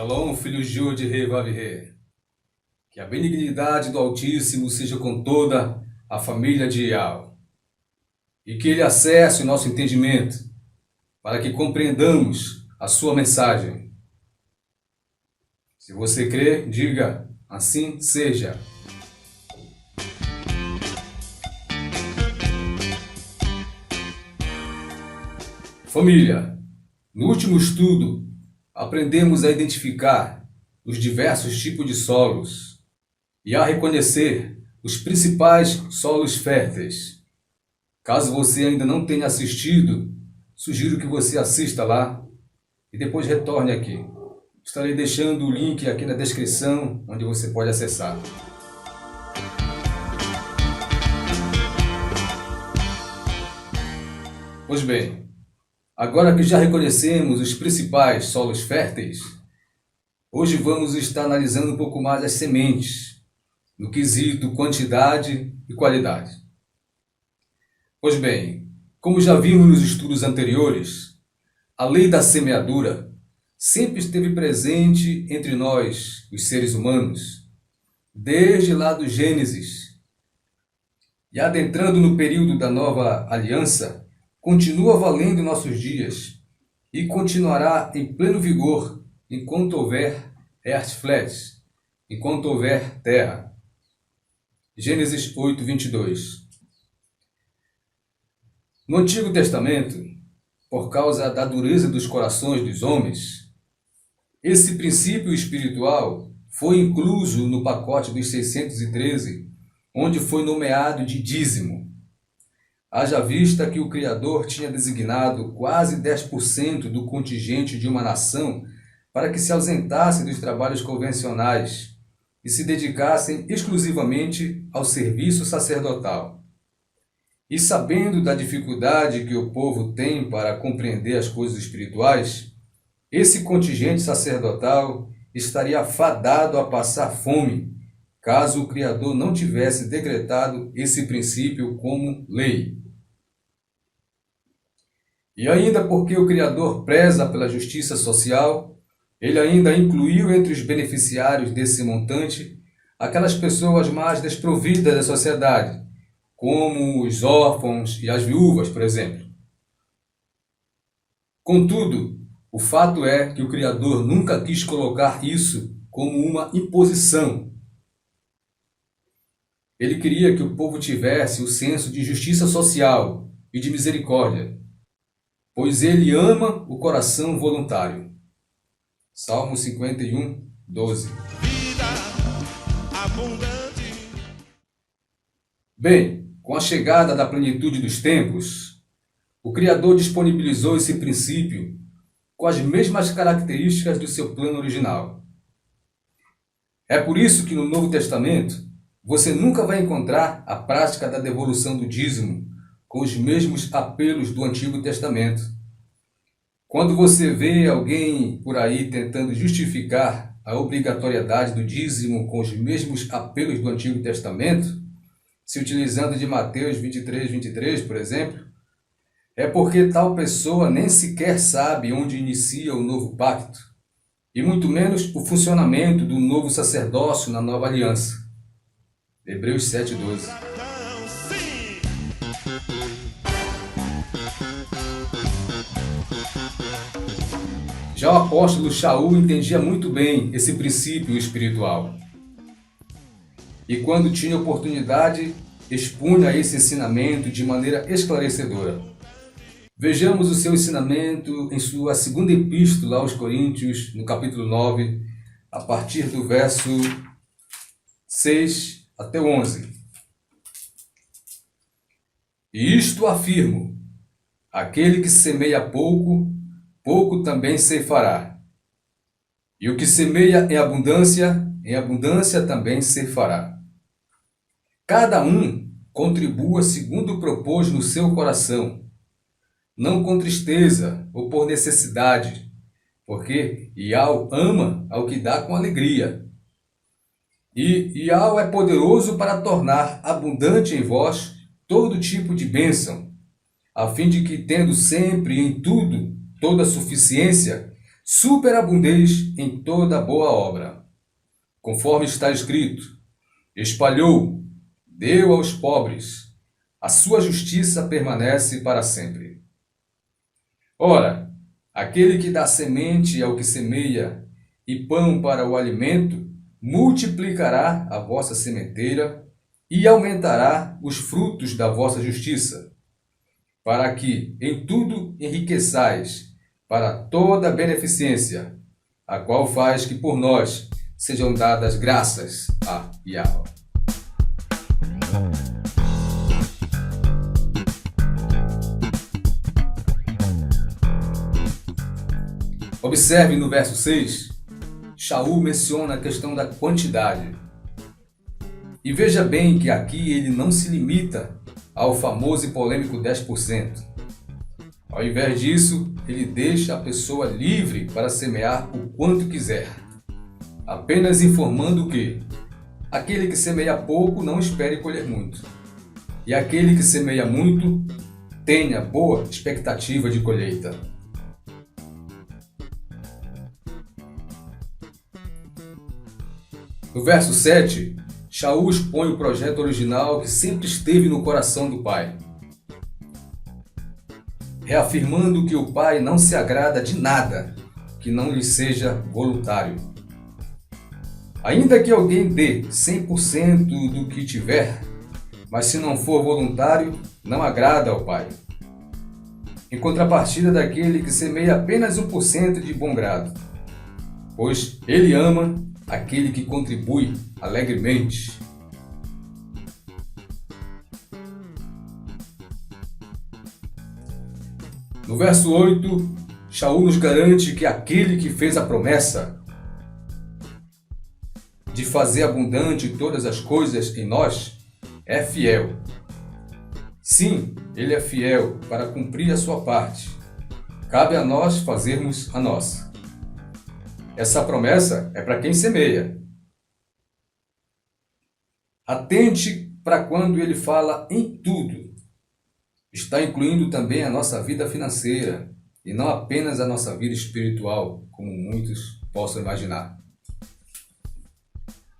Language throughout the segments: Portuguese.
Shalom, filhos de Yod Rei Vav Rei. Que a benignidade do Altíssimo seja com toda a família de Ial. E que Ele acesse o nosso entendimento, para que compreendamos a sua mensagem. Se você crê, diga, assim seja. Família, no último estudo, aprendemos a identificar os diversos tipos de solos e a reconhecer os principais solos férteis. Caso você ainda não tenha assistido, sugiro que você assista lá e depois retorne aqui. Estarei deixando o link aqui na descrição, onde você pode acessar. Pois bem, agora que já reconhecemos os principais solos férteis, hoje vamos estar analisando um pouco mais as sementes, no quesito quantidade e qualidade. Pois bem, como já vimos nos estudos anteriores, a lei da semeadura sempre esteve presente entre nós, os seres humanos, desde lá do Gênesis. E adentrando no período da nova aliança, continua valendo em nossos dias e continuará em pleno vigor enquanto houver Erdfläche, enquanto houver terra. Gênesis 8, 22. No Antigo Testamento, por causa da dureza dos corações dos homens, esse princípio espiritual foi incluso no pacote dos 613, onde foi nomeado de dízimo. Haja vista que o Criador tinha designado quase 10% do contingente de uma nação para que se ausentasse dos trabalhos convencionais e se dedicassem exclusivamente ao serviço sacerdotal. E sabendo da dificuldade que o povo tem para compreender as coisas espirituais, esse contingente sacerdotal estaria fadado a passar fome, caso o Criador não tivesse decretado esse princípio como lei. E ainda porque o Criador preza pela justiça social, ele ainda incluiu entre os beneficiários desse montante aquelas pessoas mais desprovidas da sociedade, como os órfãos e as viúvas, por exemplo. Contudo, o fato é que o Criador nunca quis colocar isso como uma imposição. Ele queria que o povo tivesse o senso de justiça social e de misericórdia, pois ele ama o coração voluntário. Salmo 51, 12. Vida abundante. Bem, com a chegada da plenitude dos tempos, o Criador disponibilizou esse princípio com as mesmas características do seu plano original. É por isso que no Novo Testamento você nunca vai encontrar a prática da devolução do dízimo com os mesmos apelos do Antigo Testamento. Quando você vê alguém por aí tentando justificar a obrigatoriedade do dízimo com os mesmos apelos do Antigo Testamento, se utilizando de Mateus 23, 23, por exemplo, é porque tal pessoa nem sequer sabe onde inicia o novo pacto, e muito menos o funcionamento do novo sacerdócio na nova aliança. Hebreus 7, 12. Então, sim. Já o apóstolo Shaul entendia muito bem esse princípio espiritual. E quando tinha oportunidade, expunha esse ensinamento de maneira esclarecedora. Vejamos o seu ensinamento em sua segunda epístola aos Coríntios, no capítulo 9, a partir do verso 6 até o 11. E isto afirmo: aquele que semeia pouco, pouco também ceifará. E o que semeia em abundância também ceifará. Cada um contribua segundo propôs no seu coração, não com tristeza ou por necessidade, porque Ial ama ao que dá com alegria. E Ial é poderoso para tornar abundante em vós todo tipo de bênção, a fim de que, tendo sempre em tudo toda suficiência, superabundeis em toda boa obra. Conforme está escrito, espalhou, deu aos pobres, a sua justiça permanece para sempre. Ora, aquele que dá semente ao que semeia e pão para o alimento, multiplicará a vossa sementeira e aumentará os frutos da vossa justiça, para que em tudo enriqueçais para toda beneficência, a qual faz que por nós sejam dadas graças a Yahweh. Observe no verso 6, Shaul menciona a questão da quantidade. E veja bem que aqui ele não se limita ao famoso e polêmico 10%. Ao invés disso, ele deixa a pessoa livre para semear o quanto quiser, apenas informando que aquele que semeia pouco não espere colher muito, e aquele que semeia muito tenha boa expectativa de colheita. No verso 7, Shaul expõe o projeto original que sempre esteve no coração do pai, reafirmando que o pai não se agrada de nada que não lhe seja voluntário. Ainda que alguém dê 100% do que tiver, mas se não for voluntário, não agrada ao pai. Em contrapartida daquele que semeia apenas 1% de bom grado, pois ele ama aquele que contribui alegremente. No verso 8, Shaul nos garante que aquele que fez a promessa de fazer abundante todas as coisas em nós é fiel. Sim, ele é fiel para cumprir a sua parte. Cabe a nós fazermos a nossa. Essa promessa é para quem semeia. Atente para quando ele fala em tudo. Está incluindo também a nossa vida financeira e não apenas a nossa vida espiritual, como muitos possam imaginar.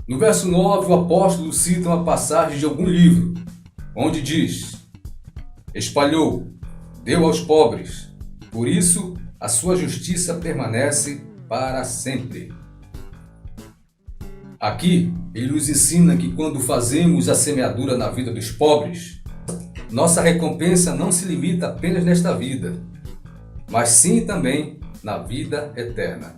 No verso 9, o apóstolo cita uma passagem de algum livro, onde diz: espalhou, deu aos pobres, por isso a sua justiça permanece para sempre. Aqui, ele nos ensina que quando fazemos a semeadura na vida dos pobres, nossa recompensa não se limita apenas nesta vida, mas sim também na vida eterna.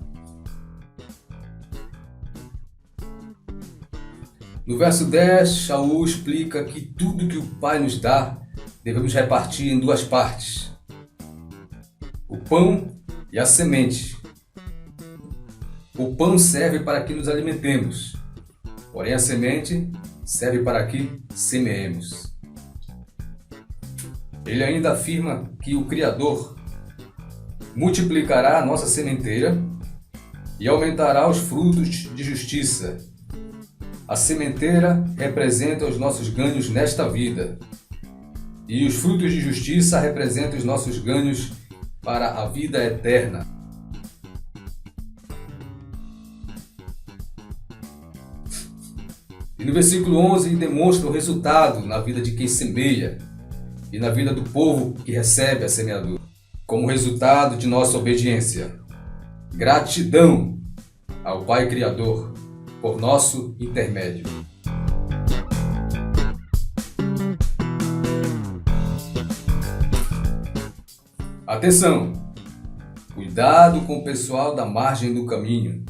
No verso 10, Shaul explica que tudo que o Pai nos dá, devemos repartir em duas partes: o pão e a semente. O pão serve para que nos alimentemos, porém a semente serve para que semeemos. Ele ainda afirma que o Criador multiplicará a nossa sementeira e aumentará os frutos de justiça. A sementeira representa os nossos ganhos nesta vida, e os frutos de justiça representam os nossos ganhos para a vida eterna. E no versículo 11 demonstra o resultado na vida de quem semeia e na vida do povo que recebe a semeadura, como resultado de nossa obediência. Gratidão ao Pai Criador por nosso intermédio. Atenção! Cuidado com o pessoal da margem do caminho.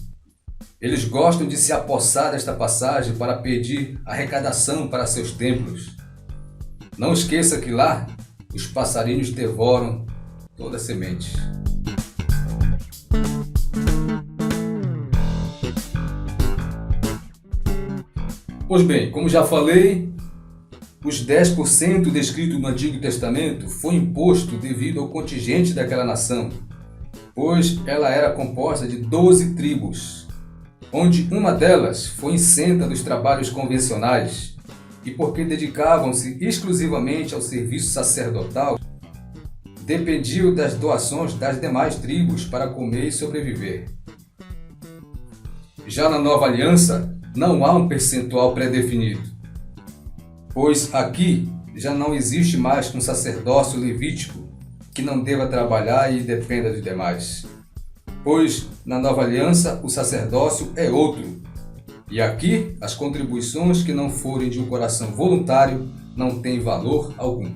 Eles gostam de se apossar desta passagem para pedir arrecadação para seus templos. Não esqueça que lá os passarinhos devoram toda a semente. Pois bem, como já falei, os 10% descrito no Antigo Testamento foi imposto devido ao contingente daquela nação, pois ela era composta de 12 tribos, onde uma delas foi isenta dos trabalhos convencionais e porque dedicavam-se exclusivamente ao serviço sacerdotal, dependiam das doações das demais tribos para comer e sobreviver. Já na Nova Aliança, não há um percentual pré-definido, pois aqui já não existe mais um sacerdócio levítico que não deva trabalhar e dependa dos demais. Pois na Nova Aliança o sacerdócio é outro, e aqui as contribuições que não forem de um coração voluntário não têm valor algum.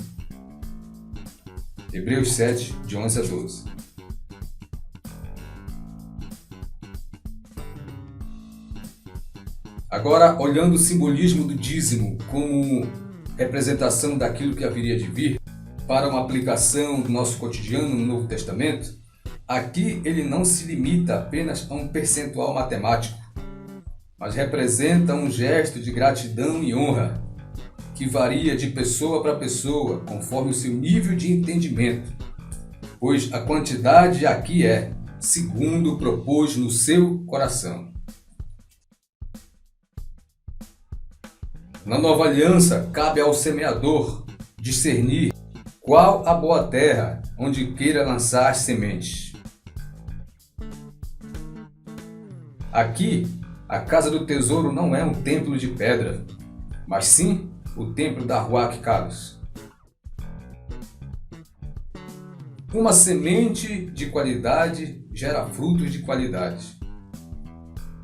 Hebreus 7, de 11 a 12. Agora, olhando o simbolismo do dízimo como representação daquilo que haveria de vir, para uma aplicação do nosso cotidiano no Novo Testamento, aqui ele não se limita apenas a um percentual matemático, mas representa um gesto de gratidão e honra, que varia de pessoa para pessoa, conforme o seu nível de entendimento, pois a quantidade aqui é segundo propôs no seu coração. Na Nova Aliança, cabe ao semeador discernir qual a boa terra onde queira lançar as sementes. Aqui, a casa do tesouro não é um templo de pedra, mas sim o templo da Ruach Kadosh. Uma semente de qualidade gera frutos de qualidade.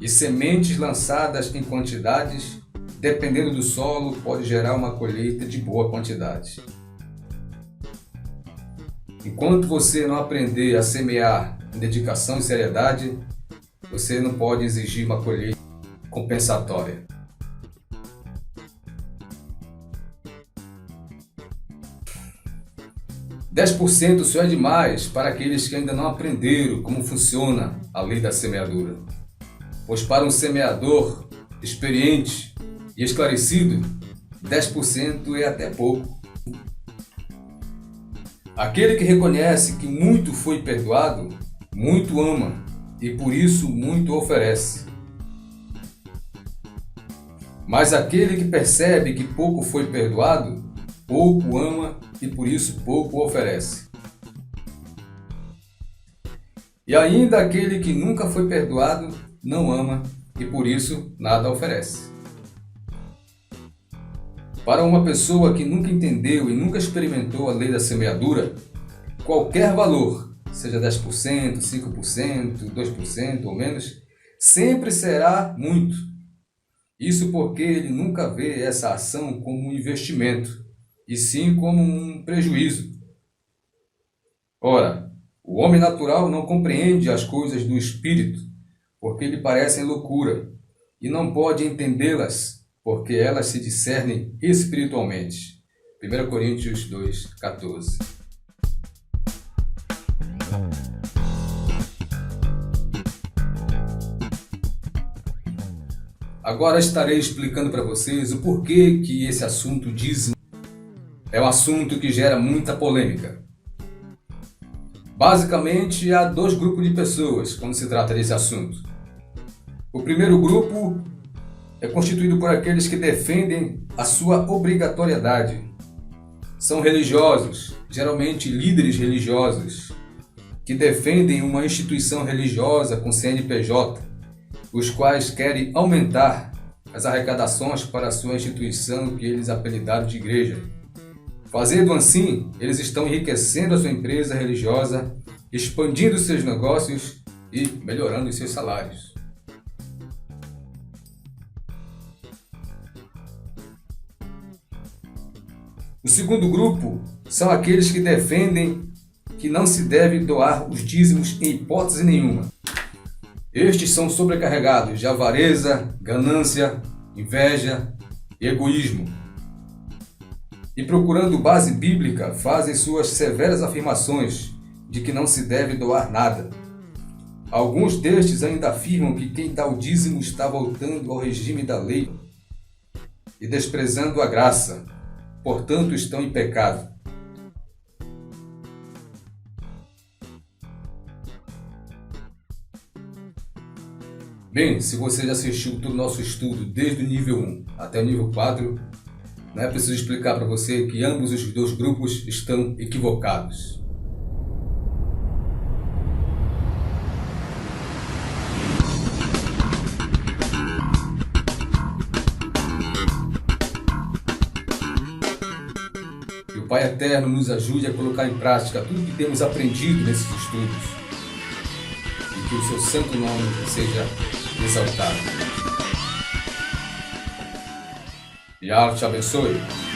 E sementes lançadas em quantidades, dependendo do solo, pode gerar uma colheita de boa quantidade. Enquanto você não aprender a semear com dedicação e seriedade, você não pode exigir uma colheita compensatória. %10% só é demais para aqueles que ainda não aprenderam como funciona a lei da semeadura. Pois para um semeador experiente e esclarecido, 10% é até pouco. Aquele que reconhece que muito foi perdoado, muito ama e por isso muito oferece. Mas aquele que percebe que pouco foi perdoado, pouco ama e por isso pouco oferece. E ainda aquele que nunca foi perdoado, não ama e por isso nada oferece. Para uma pessoa que nunca entendeu e nunca experimentou a lei da semeadura, qualquer valor, seja 10%, 5%, 2% ou menos, sempre será muito. Isso porque ele nunca vê essa ação como um investimento, e sim como um prejuízo. Ora, o homem natural não compreende as coisas do Espírito, porque lhe parecem loucura, e não pode entendê-las, porque elas se discernem espiritualmente. 1 Coríntios 2, 14. Agora estarei explicando para vocês o porquê que esse assunto dízimo é um assunto que gera muita polêmica. Basicamente, há dois grupos de pessoas quando se trata desse assunto. O primeiro grupo é constituído por aqueles que defendem a sua obrigatoriedade. São religiosos, geralmente líderes religiosos, que defendem uma instituição religiosa com CNPJ, os quais querem aumentar as arrecadações para a sua instituição que eles apelidaram de igreja. Fazendo assim, eles estão enriquecendo a sua empresa religiosa, expandindo seus negócios e melhorando os seus salários. O segundo grupo são aqueles que defendem que não se deve doar os dízimos em hipótese nenhuma. Estes são sobrecarregados de avareza, ganância, inveja e egoísmo. E procurando base bíblica, fazem suas severas afirmações de que não se deve doar nada. Alguns destes ainda afirmam que quem dá o dízimo está voltando ao regime da lei e desprezando a graça, portanto estão em pecado. Bem, se você já assistiu todo o nosso estudo desde o nível 1 até o nível 4, não é preciso explicar para você que ambos os dois grupos estão equivocados. Pai eterno nos ajude a colocar em prática tudo que temos aprendido nesses estudos. E que o seu santo nome seja exaltado. Yahweh te abençoe.